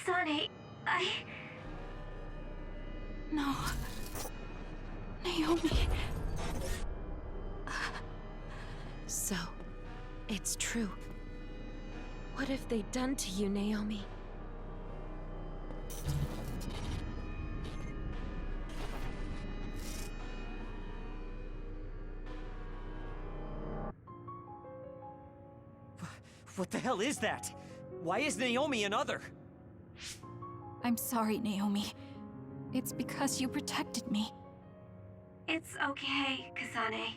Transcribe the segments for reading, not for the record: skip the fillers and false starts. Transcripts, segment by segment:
Kasane, No. Naomi. So, it's true. What have they done to you, Naomi? What the hell is that? Why is Naomi another? I'm sorry, Naomi. It's because you protected me. it's okay, Kasane.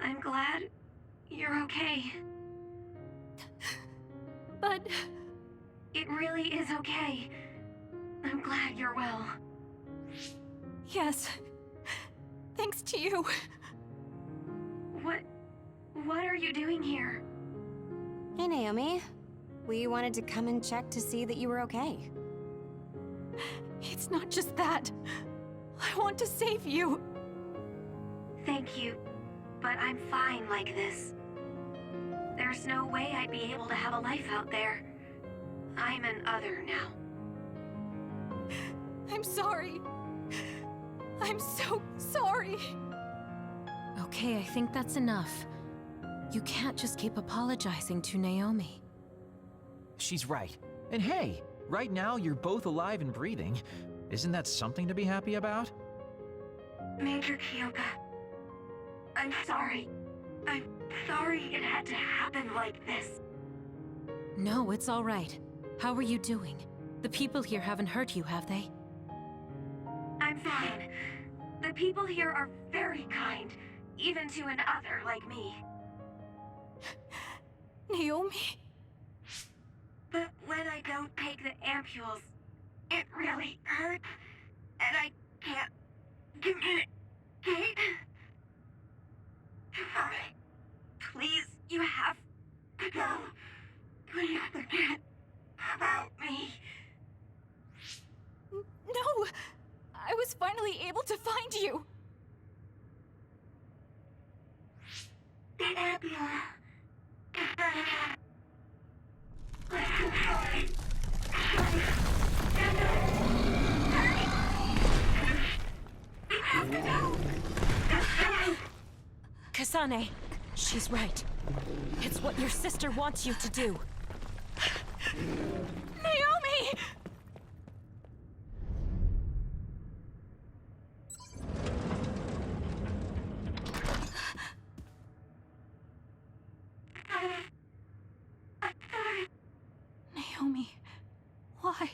I'm glad you're okay. But... It really is okay. I'm glad you're well. yes. Thanks to you. What are you doing here? Hey, Naomi. We wanted to come and check to see that you were okay. It's not just that. I want to save you. Thank you, but I'm fine like this. There's no way I'd be able to have a life out there. I'm an other now. I'm sorry. I'm so sorry. Okay, I think that's enough. You can't just keep apologizing to Naomi. She's right. And hey, right now you're both alive and breathing. Isn't that something to be happy about? Major Kyoka, I'm sorry. I'm sorry it had to happen like this. No, it's all right. How are you doing? The people here haven't hurt you, have they? I'm fine. The people here are very kind, even to an other like me. Naomi. But when I don't take the ampules, it really hurts, and I can't communicate. Please, you have to go. Please forget about me. No! I was finally able to find you! The ambulance. Kasane, she's right. It's what your sister wants you to do. Naomi! Naomi, why?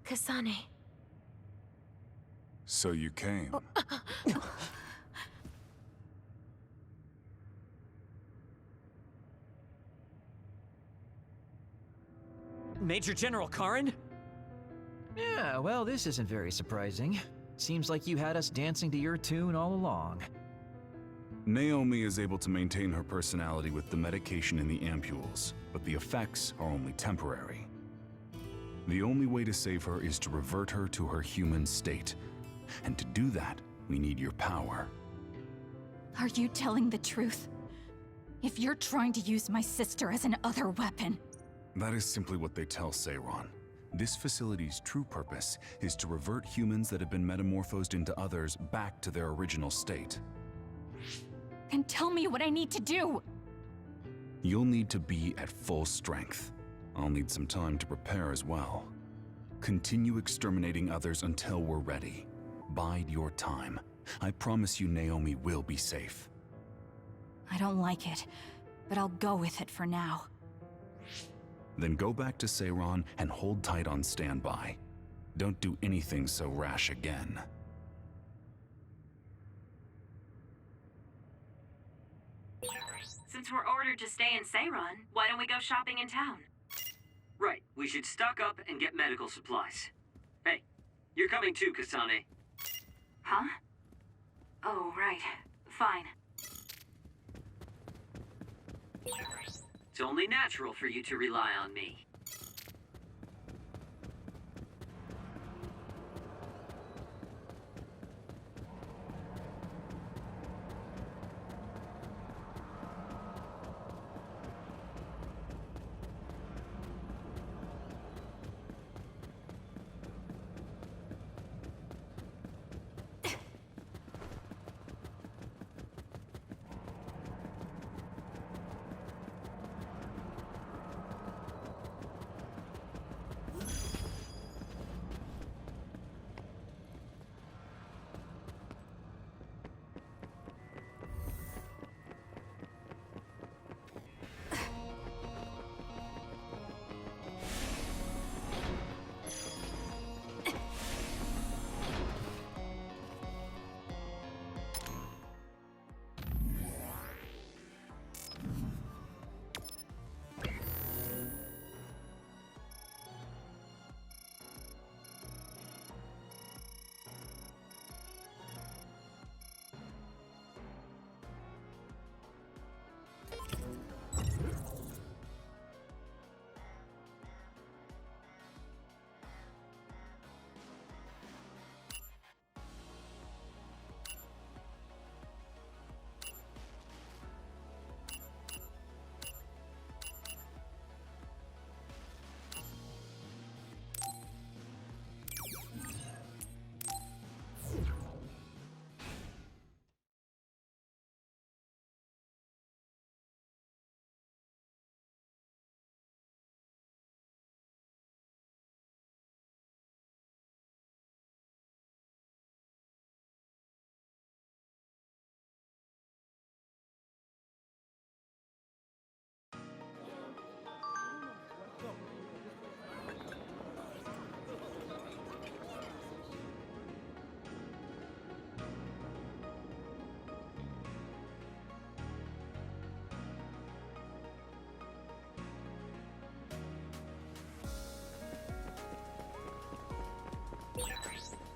Kasane. So you came. Major General Karin? Yeah, well, this isn't very surprising. Seems like you had us dancing to your tune all along. Naomi is able to maintain her personality with the medication in the ampules, but the effects are only temporary. The only way to save her is to revert her to her human state. And to do that, we need your power. Are you telling the truth? If you're trying to use my sister as an other weapon... That is simply what they tell Seiron. This facility's true purpose is to revert humans that have been metamorphosed into others back to their original state. Then tell me what I need to do! You'll need to be at full strength. I'll need some time to prepare as well. Continue exterminating others until we're ready. Bide your time. I promise you Naomi will be safe. I don't like it, but I'll go with it for now. Then go back to Seiron and hold tight on standby. Don't do anything so rash again. Since we're ordered to stay in Seiron, why don't we go shopping in town? Right, we should stock up and get medical supplies. Hey, you're coming too, Kasane. Huh? Oh, right. Fine. It's only natural for you to rely on me.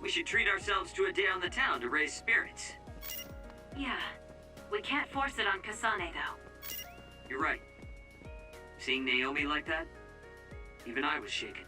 We should treat ourselves to a day on the town to raise spirits. Yeah. We can't force it on Kasane, though. You're right. Seeing Naomi like that, even I was shaken.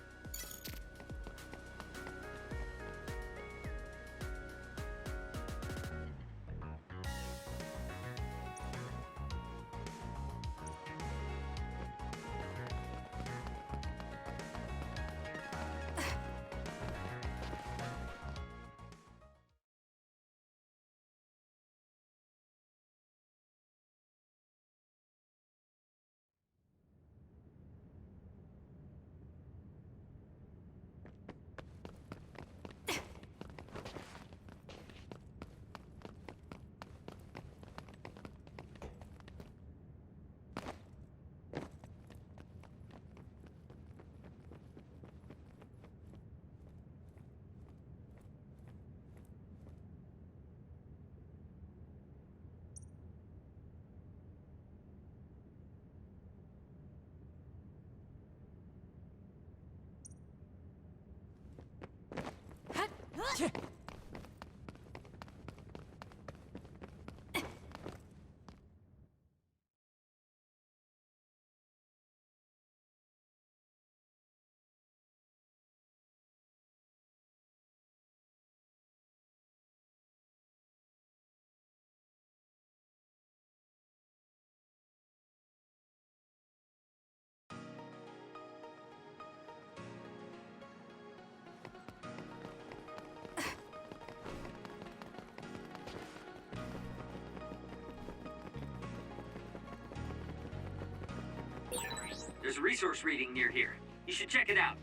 There's a resource reading near here. You should check it out.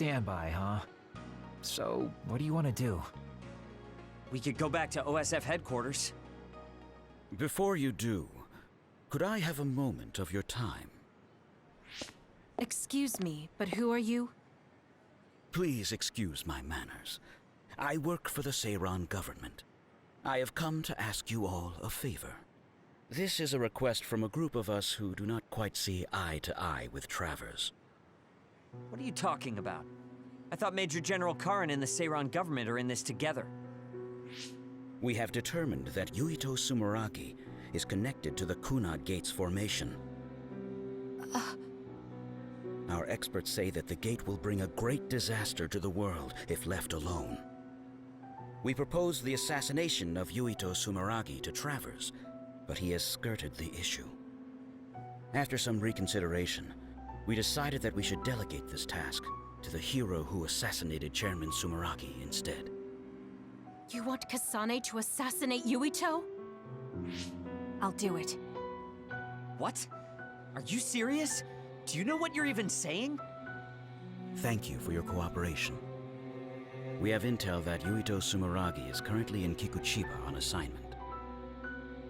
Standby, huh? So, what do you want to do? We could go back to OSF headquarters. Before you do, could I have a moment of your time? Excuse me, but who are you? Please excuse my manners. I work for the Seiran government. I have come to ask you all a favor. This is a request from a group of us who do not quite see eye to eye with Travers. What are you talking about? I thought Major General Karin and the Seiran government are in this together. We have determined that Yuito Sumeragi is connected to the Kunad Gate's formation. Our experts say that the gate will bring a great disaster to the world if left alone. We proposed the assassination of Yuito Sumeragi to Travers, but he has skirted the issue. After some reconsideration, we decided that we should delegate this task to the hero who assassinated Chairman Sumeragi instead. You want Kasane to assassinate Yuito? I'll do it. What? Are you serious? Do you know what you're even saying? Thank you for your cooperation. We have intel that Yuito Sumeragi is currently in Kikuchiba on assignment.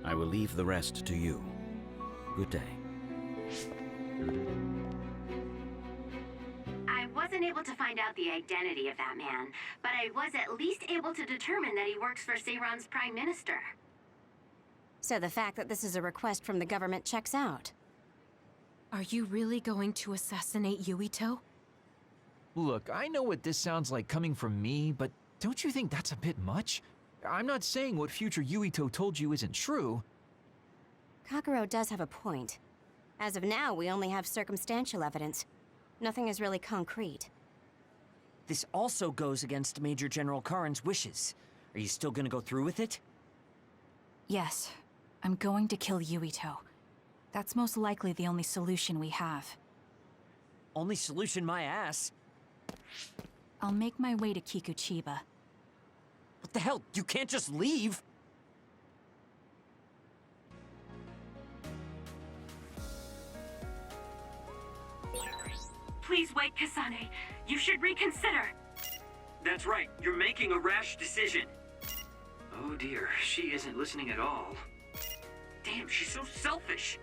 I will leave the rest to you. Good day. I wasn't able to find out the identity of that man, but I was at least able to determine that he works for Seiran's Prime Minister. So the fact that this is a request from the government checks out. Are you really going to assassinate Yuito? Look, I know what this sounds like coming from me, but don't you think that's a bit much? I'm not saying what future Yuito told you isn't true. Kakuro does have a point. As of now, we only have circumstantial evidence. Nothing is really concrete. This also goes against Major General Karin's wishes. Are you still gonna go through with it? Yes, I'm going to kill Yuito. That's most likely the only solution we have. Only solution, my ass. I'll make my way to Kikuchiba. What the hell? You can't just leave! Please wait, Kasane. You should reconsider. That's right, you're making a rash decision. Oh dear, she isn't listening at all. Damn, she's so selfish.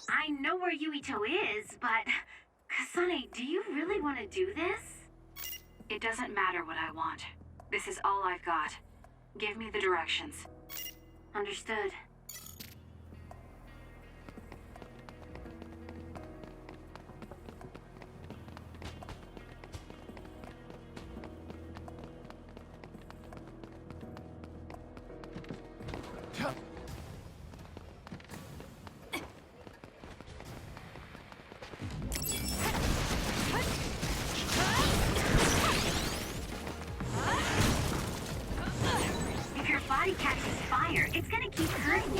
I know where Yuito is, but... Kasane, do you really want to do this? It doesn't matter what I want. This is all I've got. Give me the directions. Understood. If your body catches fire, it's gonna keep hurting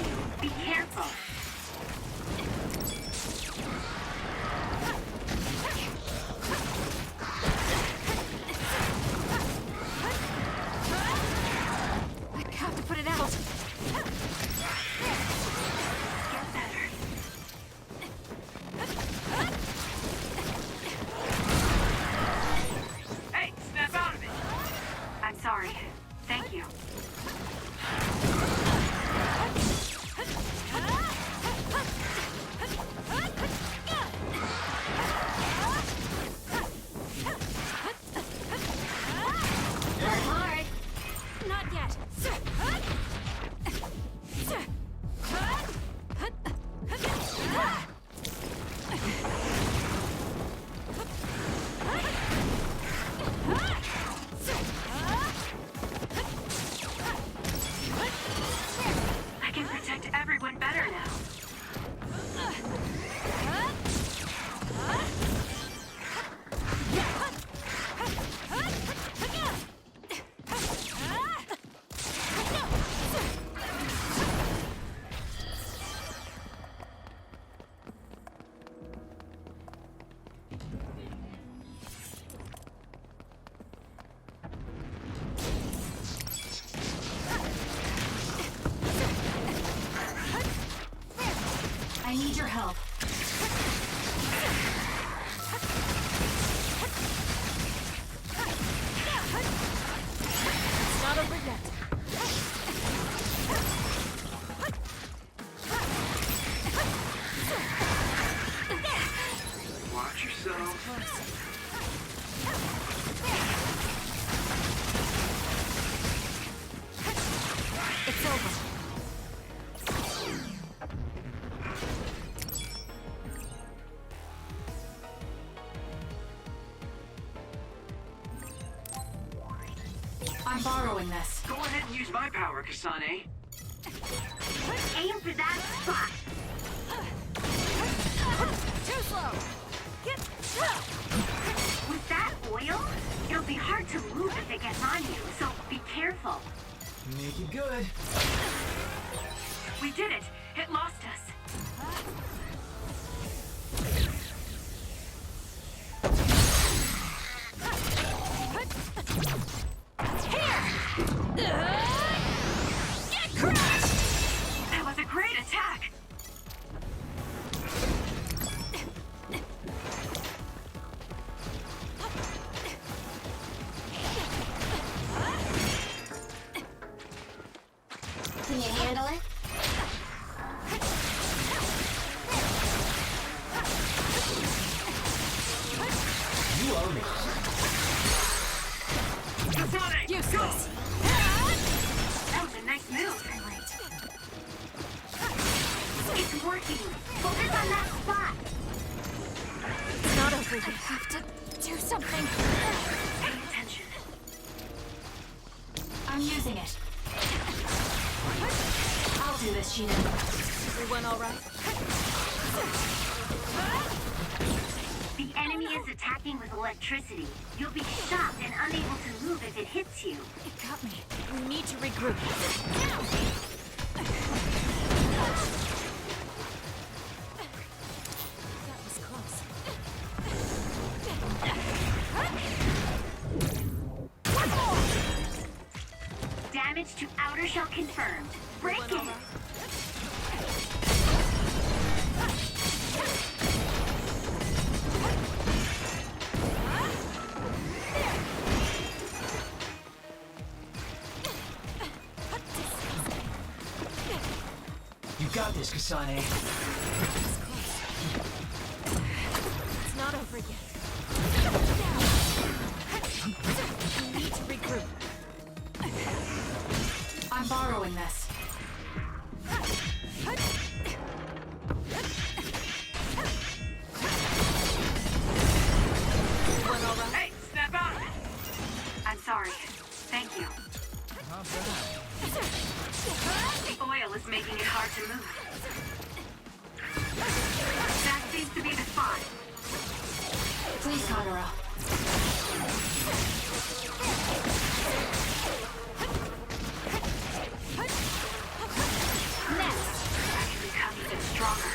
I need your help. It's not over yet. Watch yourself. It's over. I'm borrowing this. Go ahead and use my power, Kasane. Aim for that spot. Too slow. With that oil, it'll be hard to move if it gets on you, so be careful. Make it good. We did it. It lost us. That was a great attack. Can you handle it? You own it. Kasane! Useless. That was a nice move. It's working. Focus on that spot. It's not over I yet. have to do something. Pay attention. I'm using it. I'll do this, Sheena. Everyone all right? The enemy is attacking with electricity. You'll be shocked and unable to move if it hits you. It got me. We need to regroup. That was close. Damage to outer shell confirmed. Break Everyone all it. right? You got this, Kasane. It's not over yet. We need to regroup. I'm borrowing this. Everyone all right? Hey, snap out of it! I'm sorry. Thank you. Not bad. The oil is making it hard to move. That seems to be the spot. Please, Kagura. I can become even stronger.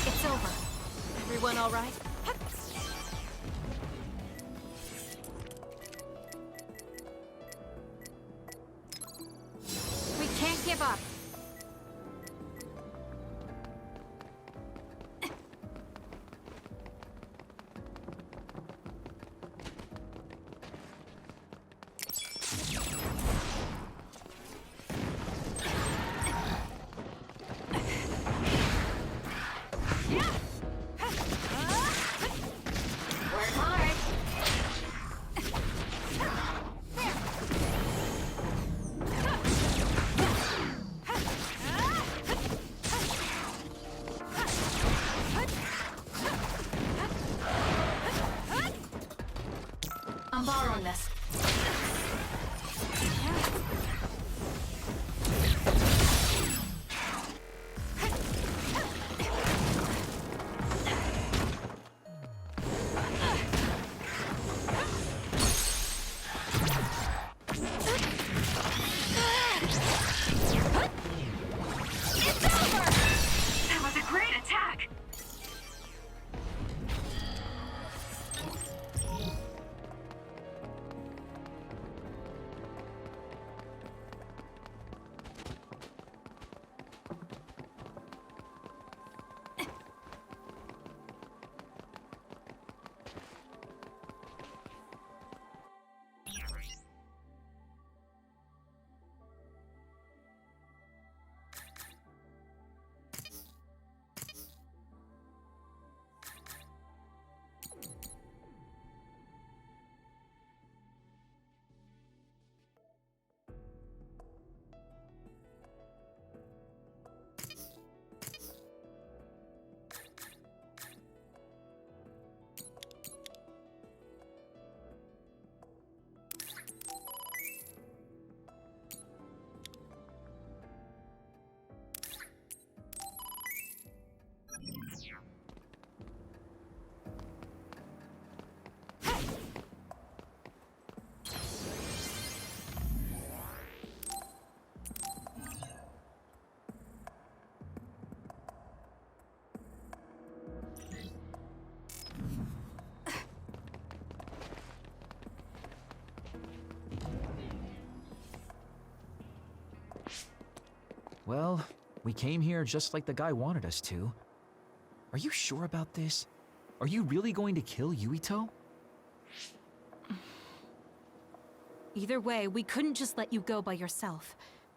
It's over. Everyone all right? We can't give up. Work hard. I'm borrowing this. That was a great attack. Well, we came here just like the guy wanted us to. Are you sure about this? Are you really going to kill Yuito? Either way, we couldn't just let you go by yourself.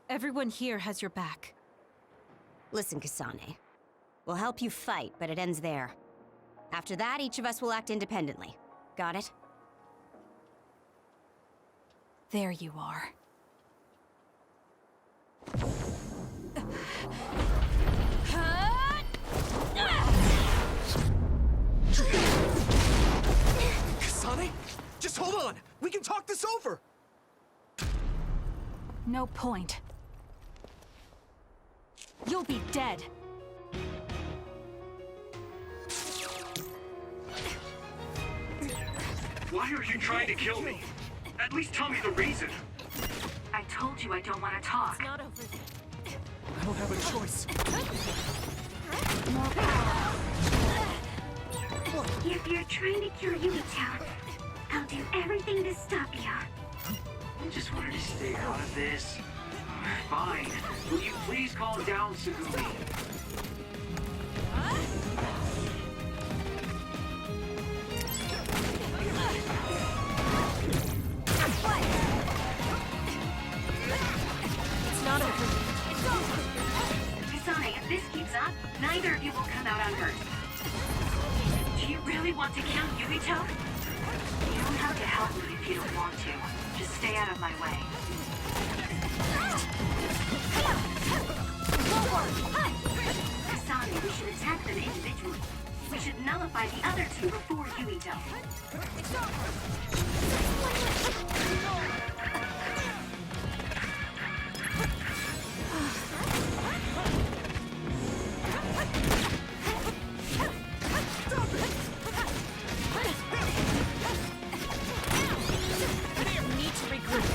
Everyone here has your back. Listen, Kasane. We'll help you fight, but it ends there. After that, each of us will act independently. Got it? There you are. Kasane? Just hold on! We can talk this over! No point. You'll be dead. Why are you trying to kill me? At least tell me the reason. I told you I don't want to talk. Not over. I don't have a choice. If you're trying to kill Yuito, I'll do everything to stop you. I just wanted to stay out of this. Fine. Will you please calm down, Sugumi? It's not over. Kasane, if this keeps up, neither of you will come out unhurt. Do you really want to kill Yuito? You don't have to help me if you don't want to. Just stay out of my way. Kasane, we should attack them individually. We should nullify the other two before Yuito. Need to regroup.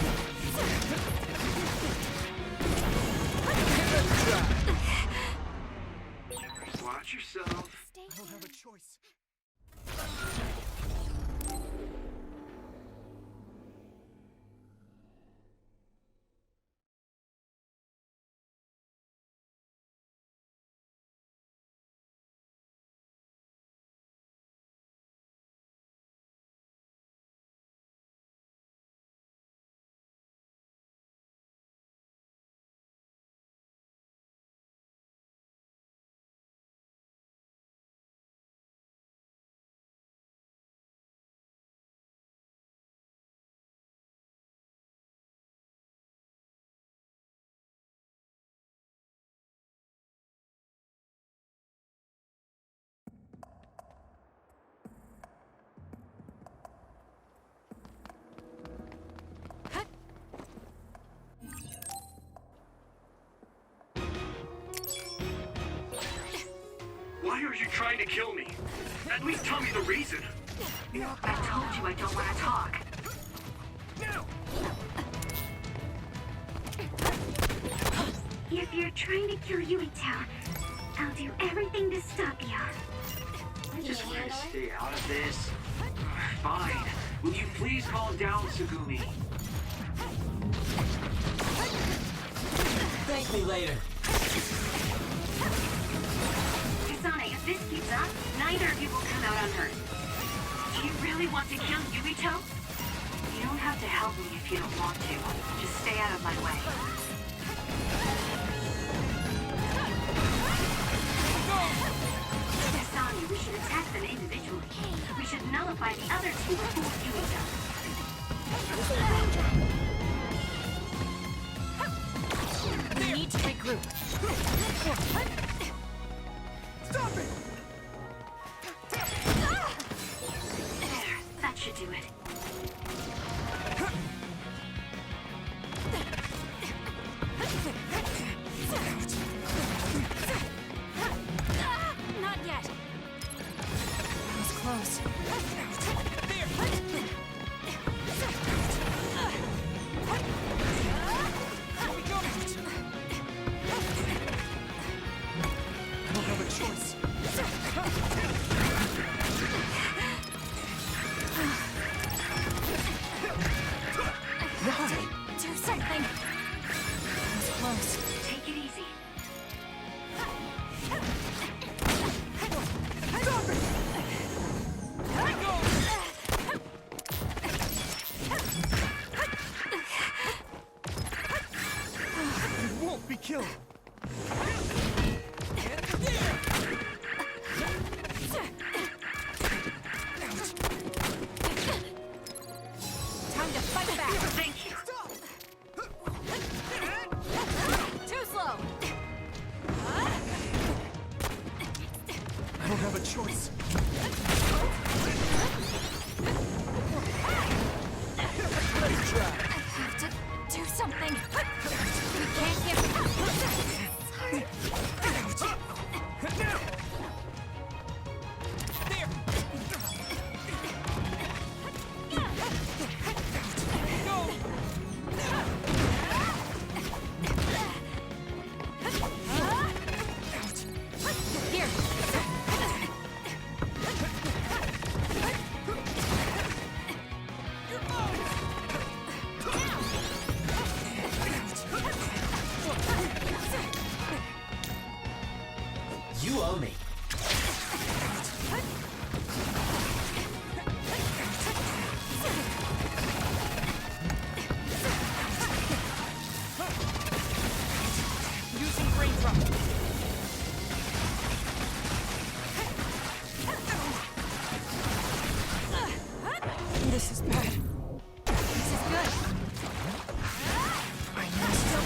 Watch yourself. I don't have a choice. Why are you trying to kill me? At least tell me the reason. I told you I don't want to talk. If you're trying to kill Yuito, I'll do everything to stop you. I just wanted to stay out of this. Fine. Will you please calm down, Sugumi? Thank me later. Kasane, if this keeps up, neither of you will come out unhurt. Do you really want to kill Yuito? You don't have to help me if you don't want to. Just stay out of my way. Kasane, we should attack them individually. We should nullify the other two before Yuito. We need to regroup. Stop it! There, that should do it. Not yet. That was close. won't be killed! Time to fight back! Thank you. Too slow! I don't have a choice. Let it try. I have to do something. We can't give up! Here. You owe me. Using brain drop. This is bad. This is good. I messed up.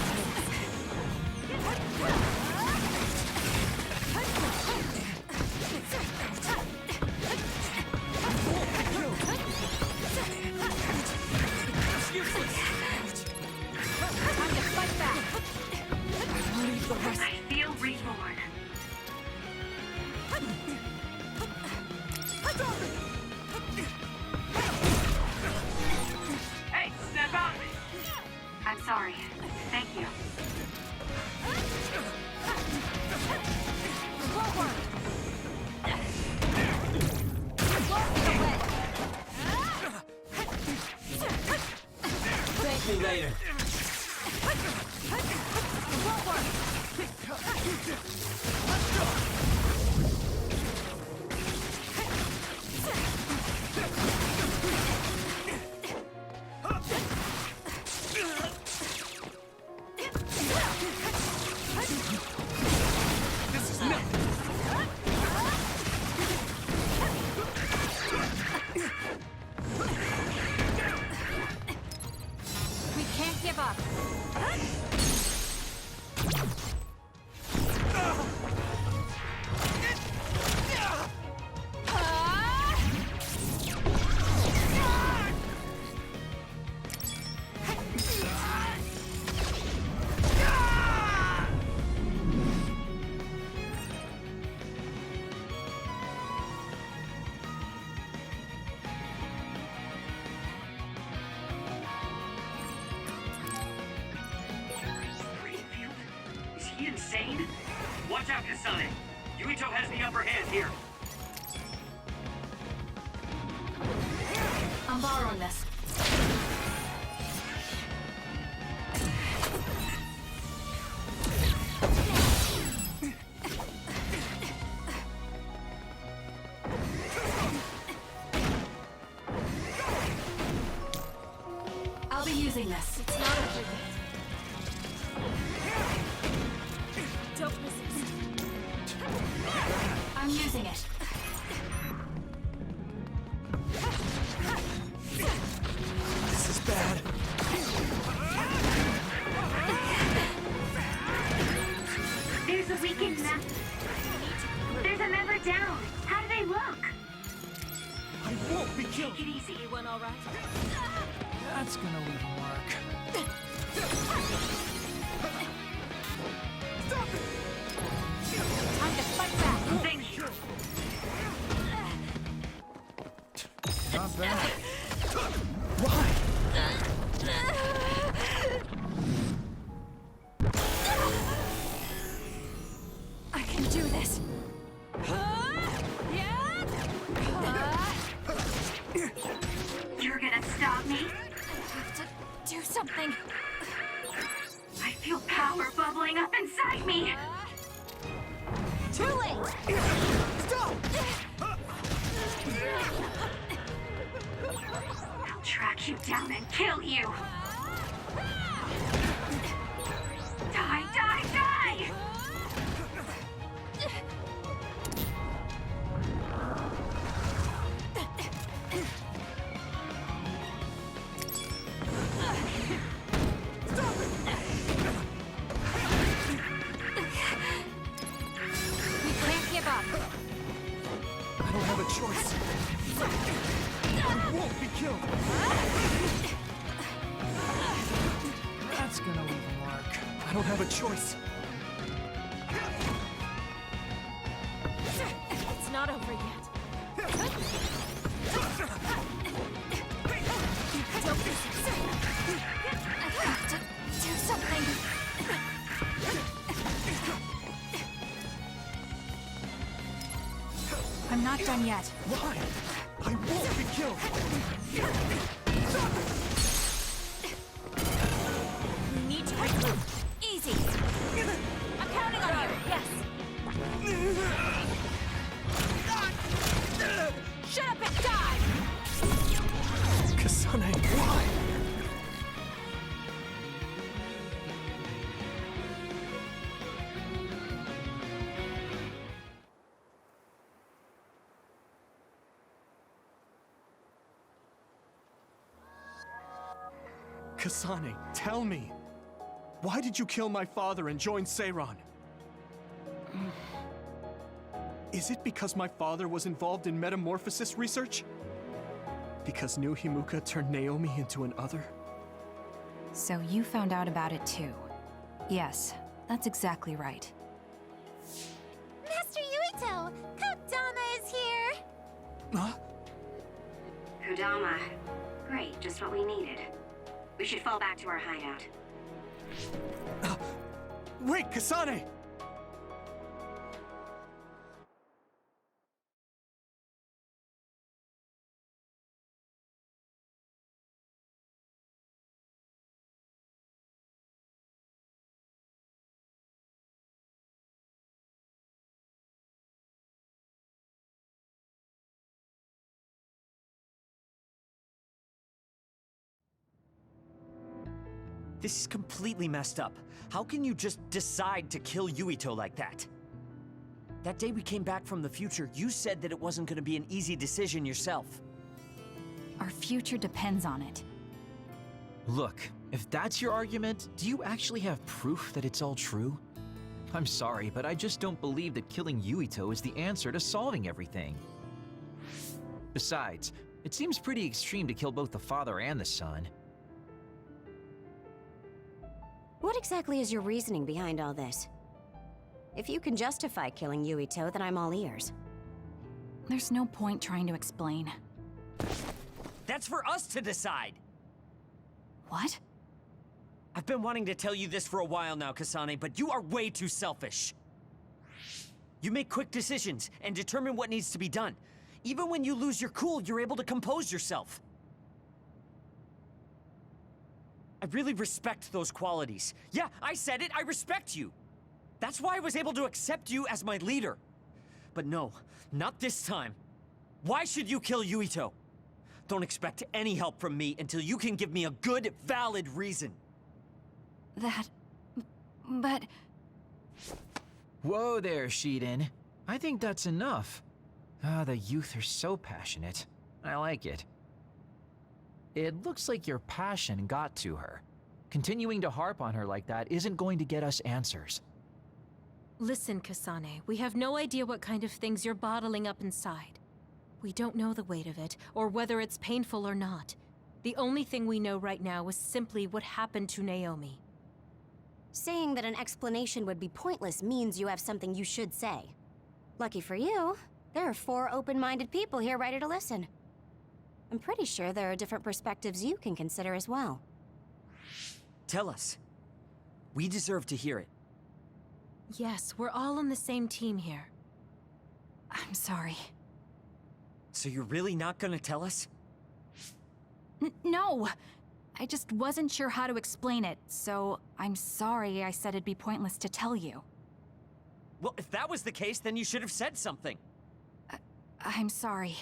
Time to fight back! Leave the rest. I feel reborn. Hey, step out of it! I'm sorry. Thank you. Thank you later. This is nothing. We can't give up! Greenfield? Is he insane? Watch out, Kasane. Yuito has the upper hand here. I'm borrowing this. I'll be using this. It's not over yet. Don't resist. I'm using it. This is bad. There's a weakened map. There's a member down. How do they look? I won't be killed. Take it easy. You went all right? That's gonna leave a mark. Stop it! Time to fight back! Thank you. Not bad. Why? I can do this. You're gonna stop me? I have to do something. I feel power bubbling up inside me. Too late! Stop! I'll track you down and kill you. Die, die, I don't have a choice. It's not over yet. I have to do something. I'm not done yet. Why? I won't be killed! You need to regroup. Easy. I'm counting on you. Yes. Shut up and die! Kasane, why? Kasane, tell me. Why did you kill my father and join Seiran? Is it because my father was involved in metamorphosis research? Because New Himuka turned Naomi into an other? So you found out about it too. Yes, that's exactly right. Master Yuito! Kodama is here! Huh? Kodama. Great, just what we needed. We should fall back to our hideout. Wait, Kasane! This is completely messed up. How can you just decide to kill Yuito like that? That day we came back from the future, you said that it wasn't gonna be an easy decision yourself. Our future depends on it. Look, if that's your argument, do you actually have proof that it's all true? I'm sorry, but I just don't believe that killing Yuito is the answer to solving everything. Besides, it seems pretty extreme to kill both the father and the son. What exactly is your reasoning behind all this? If you can justify killing Yuito, then I'm all ears. There's no point trying to explain. That's for us to decide! What? I've been wanting to tell you this for a while now, Kasane, but you are way too selfish. You make quick decisions and determine what needs to be done. Even when you lose your cool, you're able to compose yourself. I really respect those qualities. Yeah, I said it, I respect you. That's why I was able to accept you as my leader. But no, not this time. Why should you kill Yuito? Don't expect any help from me until you can give me a good, valid reason. But... Whoa there, Shiden. I think that's enough. The youth are so passionate. I like it. It looks like your passion got to her. Continuing to harp on her like that isn't going to get us answers. Listen, Kasane, we have no idea what kind of things you're bottling up inside. We don't know the weight of it, or whether it's painful or not. The only thing we know right now is simply what happened to Naomi. Saying that an explanation would be pointless means you have something you should say. Lucky for you, there are 4 open-minded people here ready to listen. I'm pretty sure there are different perspectives you can consider as well. Tell us. We deserve to hear it. Yes, we're all on the same team here. I'm sorry. So you're really not gonna tell us? No! I just wasn't sure how to explain it, so I'm sorry I said it'd be pointless to tell you. Well, if that was the case, then you should have said something. I'm sorry.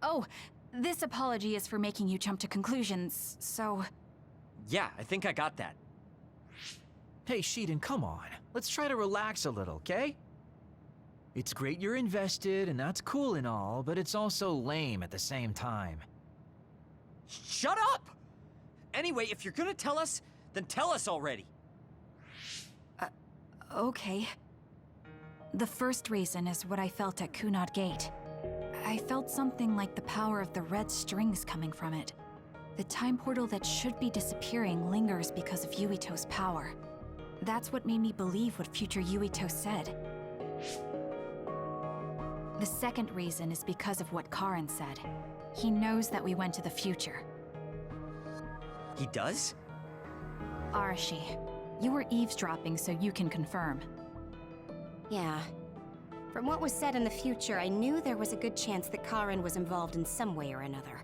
Oh, this apology is for making you jump to conclusions, so... Yeah, I think I got that. Hey, Shiden, come on. Let's try to relax a little, okay? It's great you're invested, and that's cool and all, but it's also lame at the same time. Shut up! Anyway, if you're gonna tell us, then tell us already. Okay. The first reason is what I felt at Kunad Gate. I felt something like the power of the red strings coming from it. The time portal that should be disappearing lingers because of Yuito's power. That's what made me believe what future Yuito said. The second reason is because of what Karin said. He knows that we went to the future. He does? Arashi, you were eavesdropping so you can confirm. Yeah. From what was said in the future, I knew there was a good chance that Karin was involved in some way or another.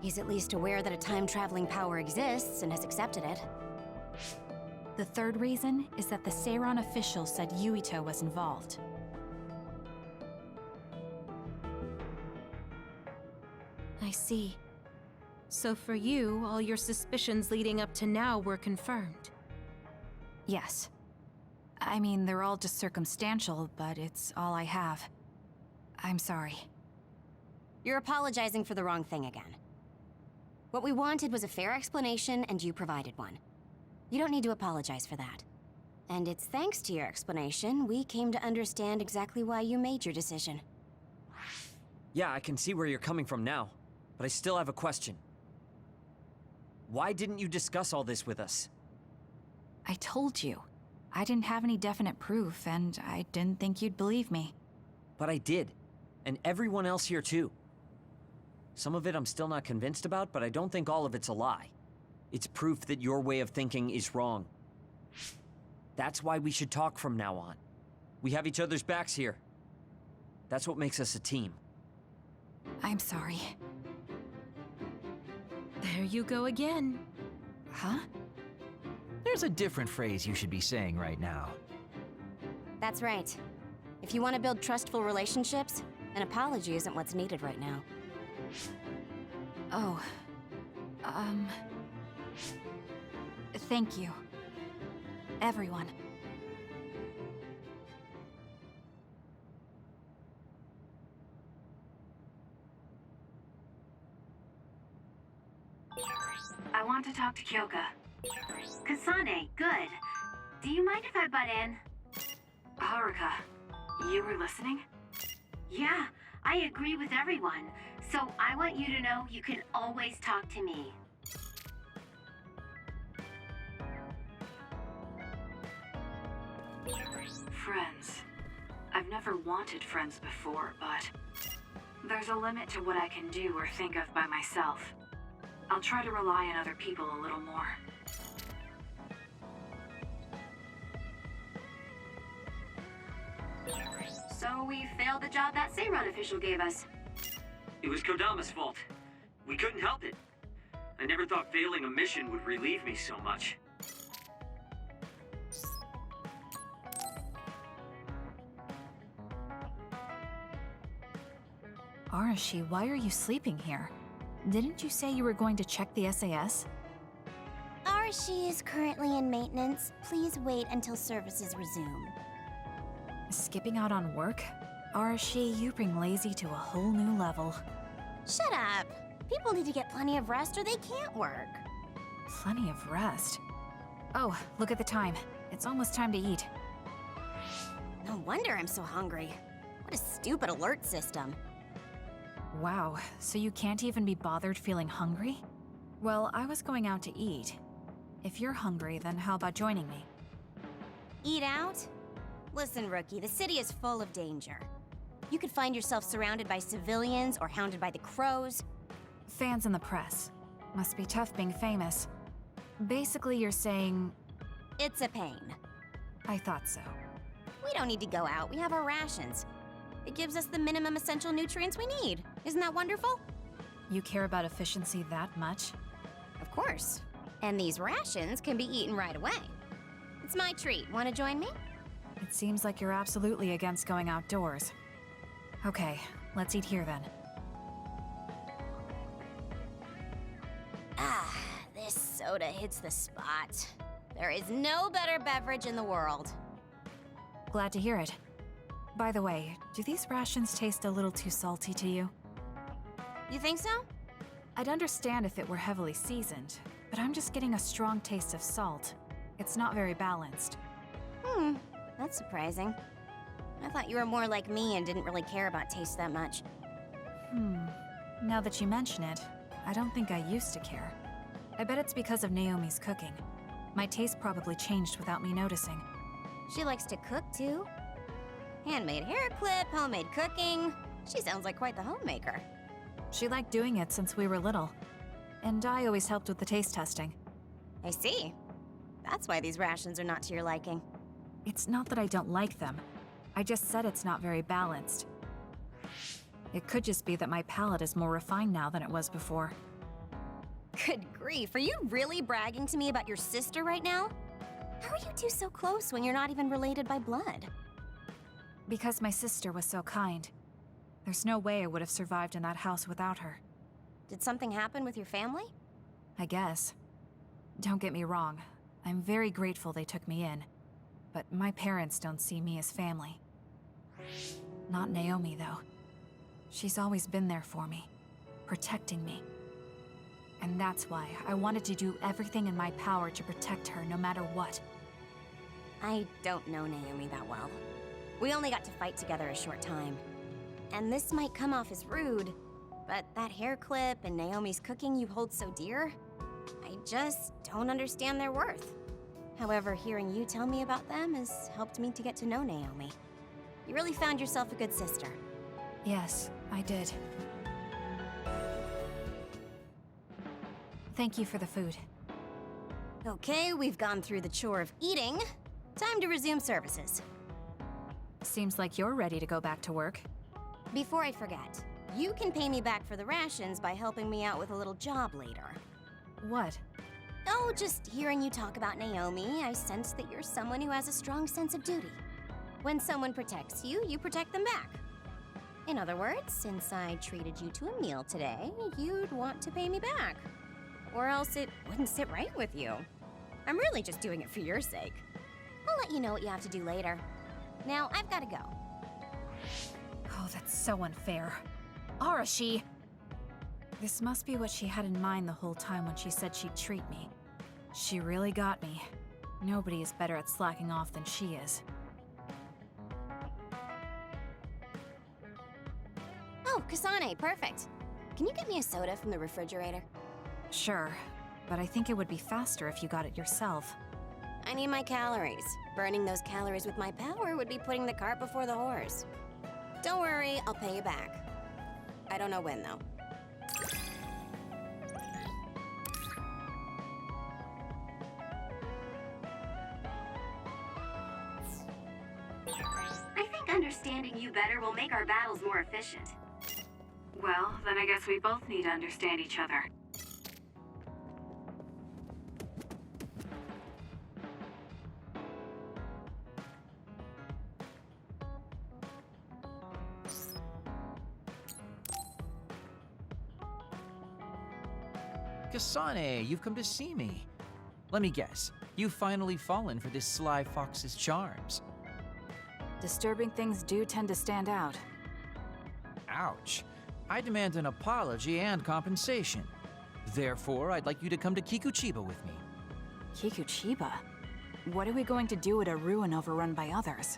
He's at least aware that a time-traveling power exists and has accepted it. The third reason is that the Seiran official said Yuito was involved. I see. So for you, all your suspicions leading up to now were confirmed. Yes. I mean, they're all just circumstantial, but it's all I have. I'm sorry. You're apologizing for the wrong thing again. What we wanted was a fair explanation, and you provided one. You don't need to apologize for that. And it's thanks to your explanation, we came to understand exactly why you made your decision. Yeah, I can see where you're coming from now, but I still have a question. Why didn't you discuss all this with us? I told you. I didn't have any definite proof, and I didn't think you'd believe me. But I did. And everyone else here too. Some of it I'm still not convinced about, but I don't think all of it's a lie. It's proof that your way of thinking is wrong. That's why we should talk from now on. We have each other's backs here. That's what makes us a team. I'm sorry. There you go again. Huh? There's a different phrase you should be saying right now. That's right. If you want to build trustful relationships, an apology isn't what's needed right now. Oh. Thank you. Everyone. I want to talk to Kyoka. Kasane, good. Do you mind if I butt in? Haruka, you were listening? Yeah, I agree with everyone. So I want you to know you can always talk to me. Friends. I've never wanted friends before, but there's a limit to what I can do or think of by myself. I'll try to rely on other people a little more. So we failed the job that Seiran official gave us. It was Kodama's fault. We couldn't help it. I never thought failing a mission would relieve me so much. Arashi, why are you sleeping here? Didn't you say you were going to check the SAS? Arashi is currently in maintenance. Please wait until services resume. Skipping out on work? Arashi, you bring lazy to a whole new level. Shut up! People need to get plenty of rest or they can't work. Plenty of rest. Oh, look at the time. It's almost time to eat. No wonder I'm so hungry. What a stupid alert system. Wow, so you can't even be bothered feeling hungry? Well, I was going out to eat. If you're hungry, then how about joining me? Eat out? Listen, Rookie, the city is full of danger. You could find yourself surrounded by civilians or hounded by the crows. Fans in the press. Must be tough being famous. Basically, you're saying... It's a pain. I thought so. We don't need to go out. We have our rations. It gives us the minimum essential nutrients we need. Isn't that wonderful? You care about efficiency that much? Of course. And these rations can be eaten right away. It's my treat. Want to join me? It seems like you're absolutely against going outdoors. Okay, let's eat here then. Ah, this soda hits the spot. There is no better beverage in the world. Glad to hear it. By the way, do these rations taste a little too salty to you? You think so? I'd understand if it were heavily seasoned, but I'm just getting a strong taste of salt. It's not very balanced. That's surprising. I thought you were more like me and didn't really care about taste that much. Now that you mention it, I don't think I used to care. I bet it's because of Naomi's cooking. My taste probably changed without me noticing. She likes to cook, too. Handmade hair clip, homemade cooking. She sounds like quite the homemaker. She liked doing it since we were little. And I always helped with the taste testing. I see. That's why these rations are not to your liking. It's not that I don't like them. I just said it's not very balanced. It could just be that my palate is more refined now than it was before. Good grief, are you really bragging to me about your sister right now? How are you two so close when you're not even related by blood? Because my sister was so kind. There's no way I would have survived in that house without her. Did something happen with your family? I guess. Don't get me wrong. I'm very grateful they took me in. But my parents don't see me as family. Not Naomi, though. She's always been there for me, protecting me. And that's why I wanted to do everything in my power to protect her no matter what. I don't know Naomi that well. We only got to fight together a short time. And this might come off as rude, but that hair clip and Naomi's cooking you hold so dear, I just don't understand their worth. However, hearing you tell me about them has helped me to get to know Naomi. You really found yourself a good sister. Yes, I did. Thank you for the food. Okay, we've gone through the chore of eating. Time to resume services. Seems like you're ready to go back to work. Before I forget, you can pay me back for the rations by helping me out with a little job later. What? Oh, just hearing you talk about Naomi, I sense that you're someone who has a strong sense of duty. When someone protects you, you protect them back. In other words, since I treated you to a meal today, you'd want to pay me back. Or else it wouldn't sit right with you. I'm really just doing it for your sake. I'll let you know what you have to do later. Now, I've got to go. Oh, that's so unfair. Arashi! This must be what she had in mind the whole time when she said she'd treat me. She really got me. Nobody is better at slacking off than she is. Oh, Kasane, perfect. Can you get me a soda from the refrigerator? Sure, but I think it would be faster if you got it yourself. I need my calories. Burning those calories with my power would be putting the cart before the horse. Don't worry, I'll pay you back. I don't know when, though. I think understanding you better will make our battles more efficient. Well, then I guess we both need to understand each other. Kasane, you've come to see me. Let me guess, you've finally fallen for this sly fox's charms. Disturbing things do tend to stand out. Ouch. I demand an apology and compensation. Therefore, I'd like you to come to Kikuchiba with me. Kikuchiba? What are we going to do at a ruin overrun by others?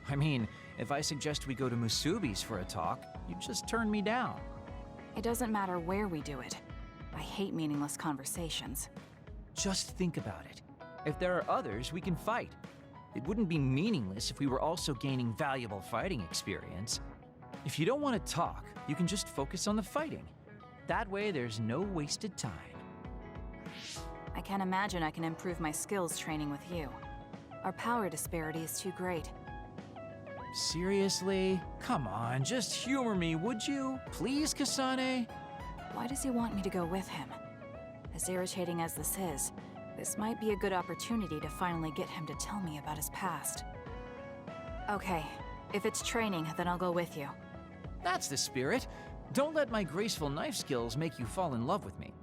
I mean, if I suggest we go to Musubi's for a talk, you just turn me down. It doesn't matter where we do it. I hate meaningless conversations. Just think about it. If there are others, we can fight. It wouldn't be meaningless if we were also gaining valuable fighting experience. If you don't want to talk, you can just focus on the fighting. That way, there's no wasted time. I can't imagine I can improve my skills training with you. Our power disparity is too great. Seriously? Come on, just humor me, would you? Please, Kasane? Why does he want me to go with him? As irritating as this is, this might be a good opportunity to finally get him to tell me about his past. Okay, if it's training, then I'll go with you. That's the spirit. Don't let my graceful knife skills make you fall in love with me.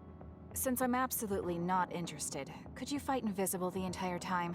Since I'm absolutely not interested, could you fight invisible the entire time?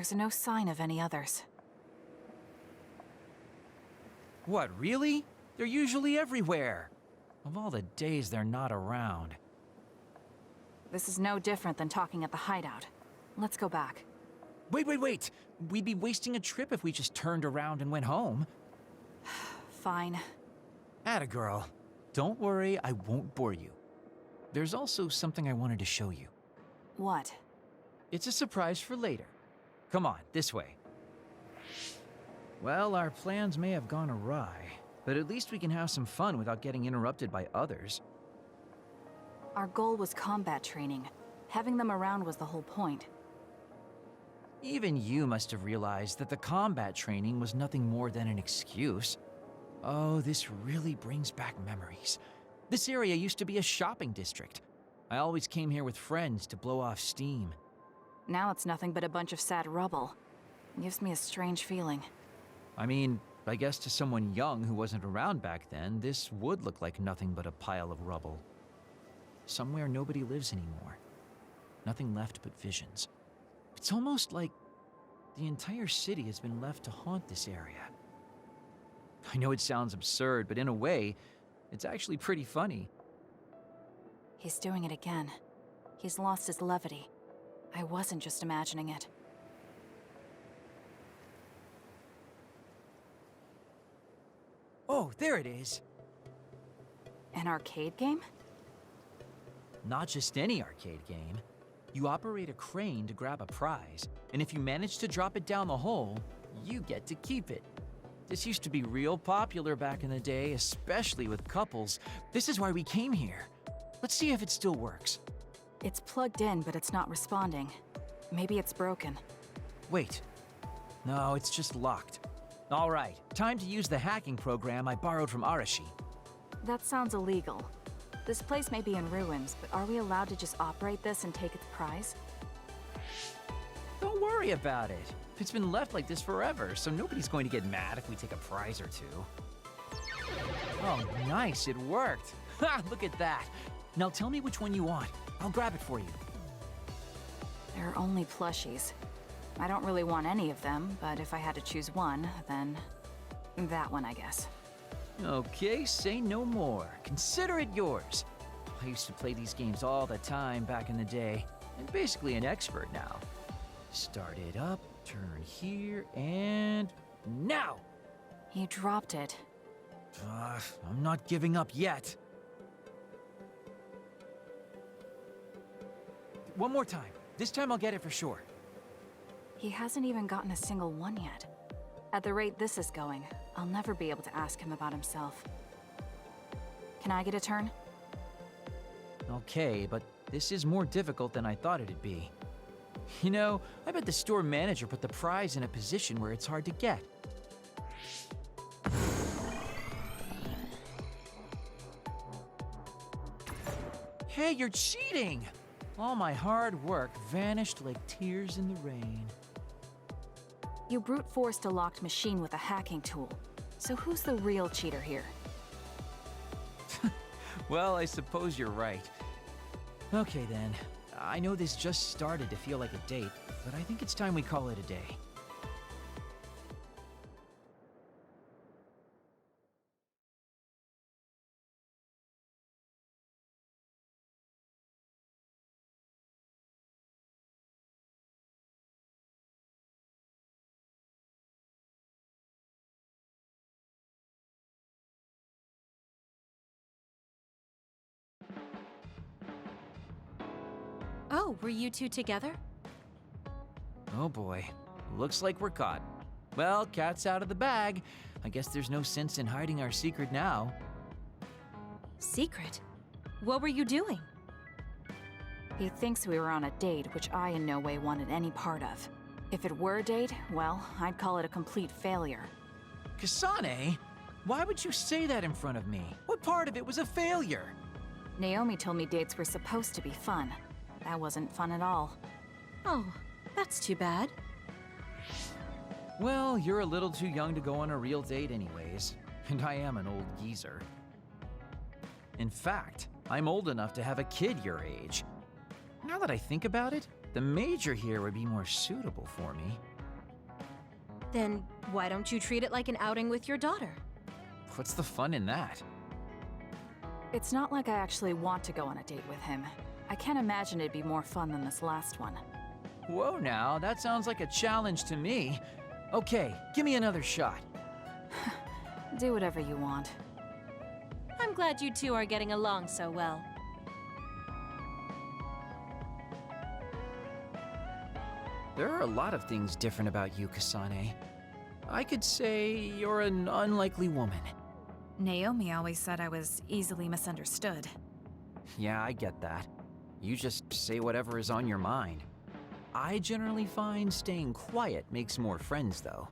There's no sign of any others. What, really? They're usually everywhere. Of all the days they're not around. This is no different than talking at the hideout. Let's go back. Wait! We'd be wasting a trip if we just turned around and went home. Fine. Atta girl. Don't worry, I won't bore you. There's also something I wanted to show you. What? It's a surprise for later. Come on, this way. Well, our plans may have gone awry, but at least we can have some fun without getting interrupted by others. Our goal was combat training. Having them around was the whole point. Even you must have realized that the combat training was nothing more than an excuse. Oh, this really brings back memories. This area used to be a shopping district. I always came here with friends to blow off steam. Now it's nothing but a bunch of sad rubble. It gives me a strange feeling. I mean, I guess to someone young who wasn't around back then, this would look like nothing but a pile of rubble. Somewhere nobody lives anymore. Nothing left but visions. It's almost like the entire city has been left to haunt this area. I know it sounds absurd, but in a way, it's actually pretty funny. He's doing it again. He's lost his levity. I wasn't just imagining it. Oh, there it is. An arcade game? Not just any arcade game. You operate a crane to grab a prize, and if you manage to drop it down the hole, you get to keep it. This used to be real popular back in the day, especially with couples. This is why we came here. Let's see if it still works. It's plugged in, but it's not responding. Maybe it's broken. Wait. No, it's just locked. All right, time to use the hacking program I borrowed from Arashi. That sounds illegal. This place may be in ruins, but are we allowed to just operate this and take its prize? Don't worry about it. It's been left like this forever, so nobody's going to get mad if we take a prize or two. Oh, nice, it worked. Ha, look at that. Now tell me which one you want. I'll grab it for you. There are only plushies. I don't really want any of them, but if I had to choose one, then that one, I guess. Okay, say no more. Consider it yours. I used to play these games all the time back in the day. I'm basically an expert now. Start it up, turn here, and now! He dropped it. I'm not giving up yet. One more time. This time I'll get it for sure. He hasn't even gotten a single one yet. At the rate this is going, I'll never be able to ask him about himself. Can I get a turn? Okay, but this is more difficult than I thought it'd be. You know, I bet the store manager put the prize in a position where it's hard to get. Hey, you're cheating! All my hard work vanished like tears in the rain. You brute forced a locked machine with a hacking tool. So who's the real cheater here? Well, I suppose you're right. Okay then. I know this just started to feel like a date, but I think it's time we call it a day. Oh, were you two together? Oh boy. Looks like we're caught. Well, cat's out of the bag. I guess there's no sense in hiding our secret now. Secret? What were you doing? He thinks we were on a date, which I in no way wanted any part of. If it were a date, well, I'd call it a complete failure. Kasane? Why would you say that in front of me? What part of it was a failure? Naomi told me dates were supposed to be fun. That wasn't fun at all. Oh, that's too bad. Well, you're a little too young to go on a real date anyways, and I am an old geezer. In fact, I'm old enough to have a kid your age. Now that I think about it, the major here would be more suitable for me. Then why don't you treat it like an outing with your daughter? What's the fun in that? It's not like I actually want to go on a date with him. I can't imagine it'd be more fun than this last one. Whoa now, that sounds like a challenge to me. Okay, give me another shot. Do whatever you want. I'm glad you two are getting along so well. There are a lot of things different about you, Kasane. I could say you're an unlikely woman. Naomi always said I was easily misunderstood. Yeah, I get that. You just say whatever is on your mind. I generally find staying quiet makes more friends, though.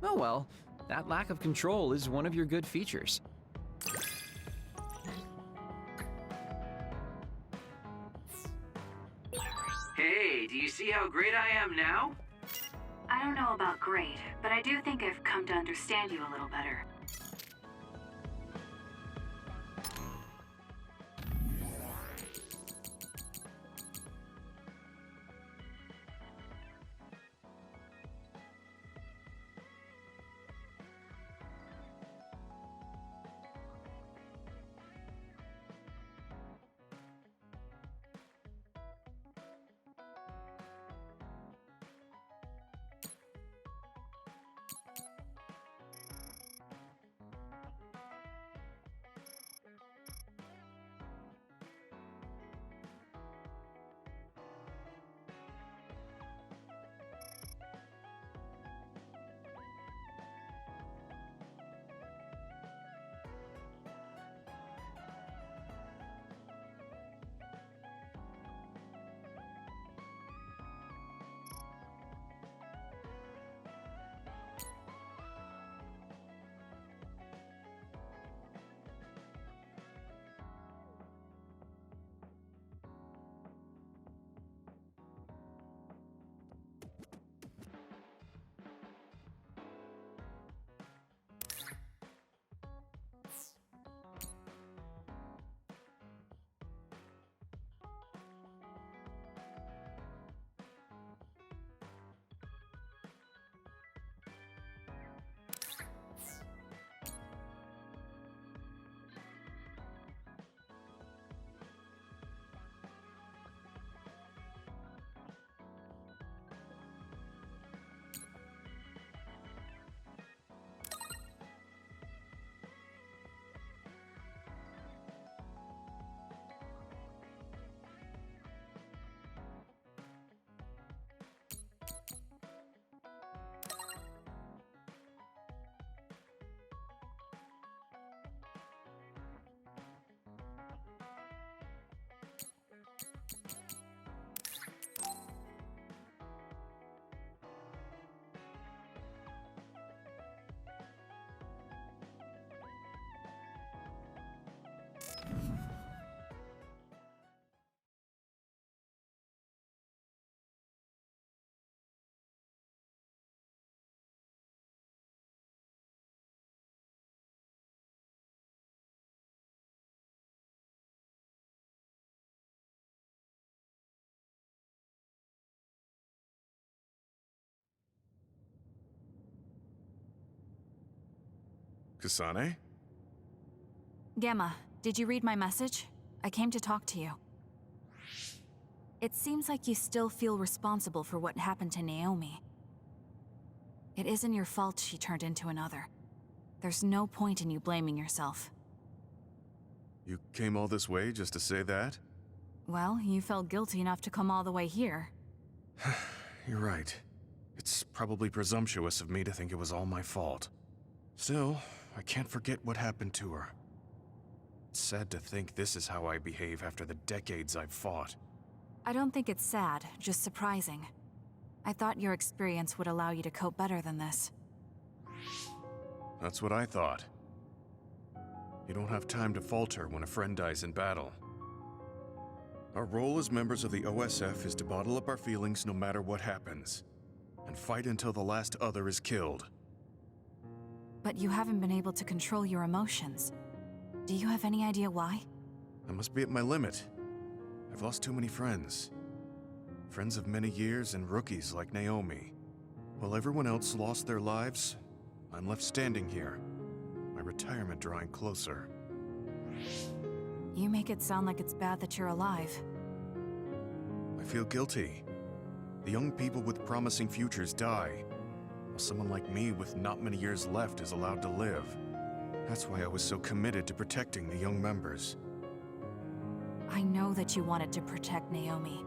Oh well, that lack of control is one of your good features. Hey, do you see how great I am now? I don't know about great, but I do think I've come to understand you a little better. Kasane? Gamma, did you read my message? I came to talk to you. It seems like you still feel responsible for what happened to Naomi. It isn't your fault she turned into another. There's no point in you blaming yourself. You came all this way just to say that? Well, you felt guilty enough to come all the way here. You're right. It's probably presumptuous of me to think it was all my fault. Still, I can't forget what happened to her. It's sad to think this is how I behave after the decades I've fought. I don't think it's sad, just surprising. I thought your experience would allow you to cope better than this. That's what I thought. You don't have time to falter when a friend dies in battle. Our role as members of the OSF is to bottle up our feelings no matter what happens, and fight until the last other is killed. But you haven't been able to control your emotions. Do you have any idea why? I must be at my limit. I've lost too many friends. friends of many years and rookies like Naomi. While everyone else lost their lives, I'm left standing here, my retirement drawing closer. You make it sound like it's bad that you're alive. I feel guilty. The young people with promising futures die, while someone like me with not many years left is allowed to live. That's why I was so committed to protecting the young members. I know that you wanted to protect Naomi.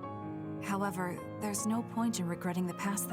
However, there's no point in regretting the past that